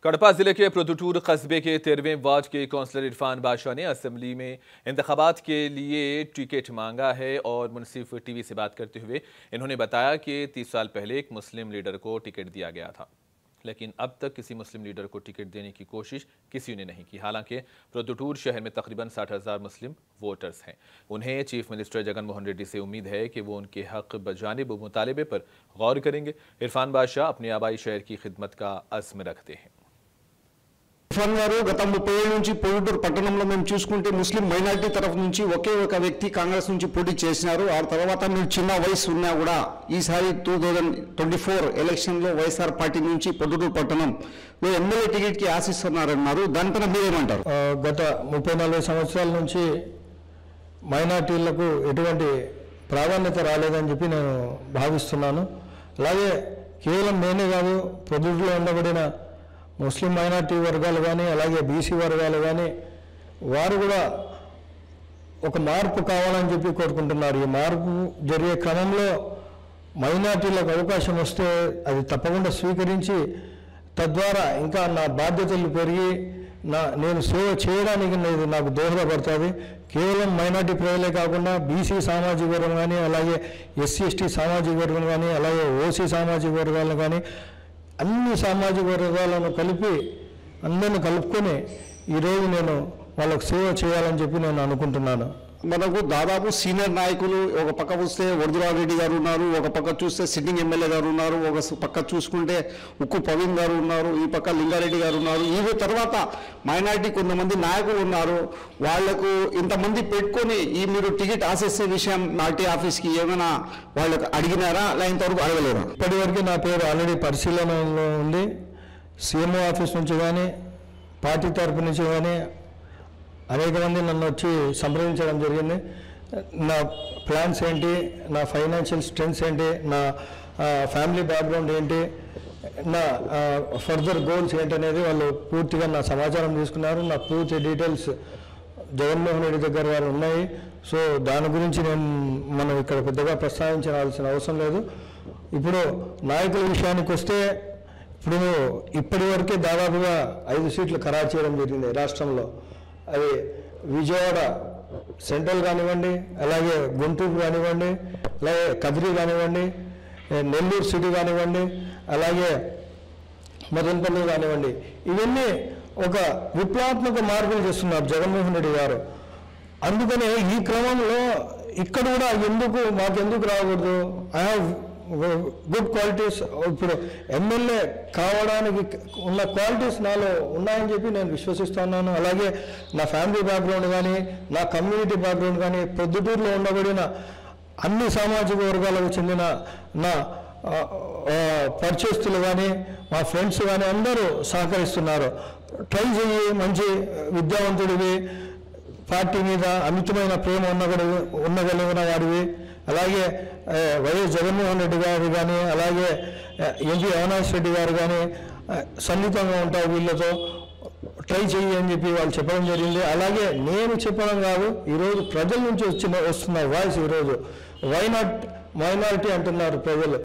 कड़पा जिले के प्रोद्दूर कस्बे के 13वें वार्ड के काउंसलर इरफान बादशाह ने असेंबली में इंतखाबात के लिए टिकट मांगा है और मुनसिफ टीवी से बात करते हुए इन्होंने बताया कि 30 साल पहले एक मुस्लिम लीडर को टिकट दिया गया था, लेकिन अब तक किसी मुस्लिम लीडर को टिकट देने की कोशिश किसी ने नहीं की। हालांकि प्रोद्दूर शहर में तकरीबन 60,000 मुस्लिम वोटर्स हैं। उन्हें चीफ मिनिस्टर जगन मोहन रेड्डी से उम्मीद है कि वो उनके हक बजानिब मुतालबे पर गौर करेंगे। इरफान बादशाह अपने आबाई शहर की खिदमत का अज़्म रखते हैं। इरफान गारू गत 30 ఏళ్ల నుంచి పొడుటూరు పట్టణంలో మేము చూసుకుంటే ముస్లిం మైనారిటీ తరఫు నుంచి ఒకే ఒక వ్యక్తి కాంగ్రెస్ నుంచి పోటీ చేశారు। ఆ తర్వాత మీరు చిన్న వయసు ఉన్నా కూడా ఈసారి 2024 ఎలక్షన్ లో వైఎస్ఆర్ పార్టీ నుంచి పొడుటూరు పట్టణంలో ఎమ్మెల్యే టికెట్ కి ఆశిస్తున్నారన్నారు। దానిపైన మీరేమంటారు? గత 30-40 సంవత్సరాల నుంచి మైనారిటీలకు ఎటువంటి ప్రాధాన్యత రాలేదని చెప్పి నేను భావిస్తున్నాను। అలాగే కేవలం నేనే కాదు, పొడుటూరులో ఉండబడిన ముస్లిం మైనారిటీ వర్గాలు కానీ అలాగే బీసీ వర్గాలు కానీ వారు కూడా ఒక మార్పు కావాలని చెప్పి కోరుకుంటున్నారు। ఈ మార్పు జరిగే క్రమంలో మైనారిటీలకు అవకాశం వస్తే అది తప్పకుండా స్వీకరించి తద్వారా ఇంకా నా బాధ్యతలు పెరిగి నేను సేవ చేయడానికి నాకు దోహదపడుతుంది। కేవలం మైనారిటీ ప్రజలే కాకుండా బీసీ సామాజిక వర్గం కానీ అలాగే ఎస్సీ ఎస్టీ సామాజిక వర్గం కానీ అలాగే ఓసీ సామాజిక వర్గాలను కానీ అన్ని సామాజిక వర్గాలను కలిపి అందరిని కలుపుకొని ఈరోజు నేను వాళ్ళకు సేవ చేయాలని చెప్పి నేను అనుకుంటున్నాను। మనకు దాదాపు సీనియర్ నాయకులు ఒక పక్క చూస్తే వరదరావు రెడ్డి గారు ఉన్నారు, ఒక పక్క చూస్తే సిట్టింగ్ ఎమ్మెల్యే గారు ఉన్నారు, ఒక పక్క చూసుకుంటే ఉక్కు ప్రవీణ్ గారు ఉన్నారు, ఈ పక్క లింగారెడ్డి గారు ఉన్నారు। ఈ తర్వాత మైనారిటీ కొంతమంది నాయకులు ఉన్నారు। వాళ్లకు ఇంతమంది పెట్టుకొని ఈ మీరు టికెట్ ఆశిస్తే విషయం పార్టీ ఆఫీస్కి ఏమైనా వాళ్ళకి అడిగినారా, లేదా ఇంతవరకు అడగలేరా? ఇప్పటివరకు నా పేరు ఆల్రెడీ పరిశీలనలో ఉంది। సీఎంఓ ఆఫీస్ నుంచి కానీ పార్టీ తరపు నుంచి కానీ అనేక మంది నన్ను వచ్చి సంప్రదించడం జరిగింది। నా ప్లాన్స్ ఏంటి, నా ఫైనాన్షియల్ స్ట్రెంగ్స్ ఏంటి, నా ఫ్యామిలీ బ్యాక్గ్రౌండ్ ఏంటి, నా ఫర్దర్ గోల్స్ ఏంటి అనేది వాళ్ళు పూర్తిగా నా సమాచారం తీసుకున్నారు। నా పూర్తి డీటెయిల్స్ జగన్మోహన్ రెడ్డి దగ్గర వారు ఉన్నాయి। సో దాని గురించి మనం ఇక్కడ పెద్దగా ప్రస్తావించాల్సిన అవసరం లేదు। ఇప్పుడు నాయకుల విషయానికి వస్తే ఇప్పటి వరకే దాదాపుగా 5 సీట్లు ఖరారు చేయడం జరిగింది రాష్ట్రంలో। అది విజయవాడ సెంట్రల్ కానివ్వండి, అలాగే గుంటూరు కానివ్వండి, అలాగే కదిరి కానివ్వండి, నెల్లూరు సిటీ కానివ్వండి, అలాగే మదనపల్లి కానివ్వండి, ఇవన్నీ ఒక విప్లవాత్మక మార్పులు చేస్తున్నారు జగన్మోహన్ రెడ్డి గారు। అందుకనే ఈ క్రమంలో ఇక్కడ కూడా మాకెందుకు రాకూడదు? I have good qualities. ఇప్పుడు ఎమ్మెల్యే కావడానికి ఉన్న క్వాలిటీస్ నాలో ఉన్నాయని చెప్పి నేను విశ్వసిస్తున్నాను। అలాగే నా ఫ్యామిలీ బ్యాక్గ్రౌండ్ కానీ, నా కమ్యూనిటీ బ్యాక్గ్రౌండ్ కానీ, ప్రొద్దుటూరులో ఉండబడిన అన్ని సామాజిక వర్గాలకు చెందిన నా పరిచయస్తులు కానీ, మా ఫ్రెండ్స్ కానీ అందరూ సహకరిస్తున్నారు। ట్రై చేయి, మంచి విద్యావంతుడివి, పార్టీ మీద అమితమైన ప్రేమ ఉండగలిగిన వాడివి, అలాగే వైఎస్ జగన్మోహన్ రెడ్డి గారు కానీ అలాగే ఎంపీ అవినాష్ రెడ్డి గారు కానీ సన్నిహితంగా ఉంటారు, వీళ్ళతో ట్రై చేయి అని చెప్పి వాళ్ళు చెప్పడం జరిగింది। అలాగే నేను చెప్పడం కాదు, ఈరోజు ప్రజల నుంచి వస్తున్న వాయిస్ ఈరోజు వై నాట్ మైనారిటీ అంటున్నారు ప్రజలు।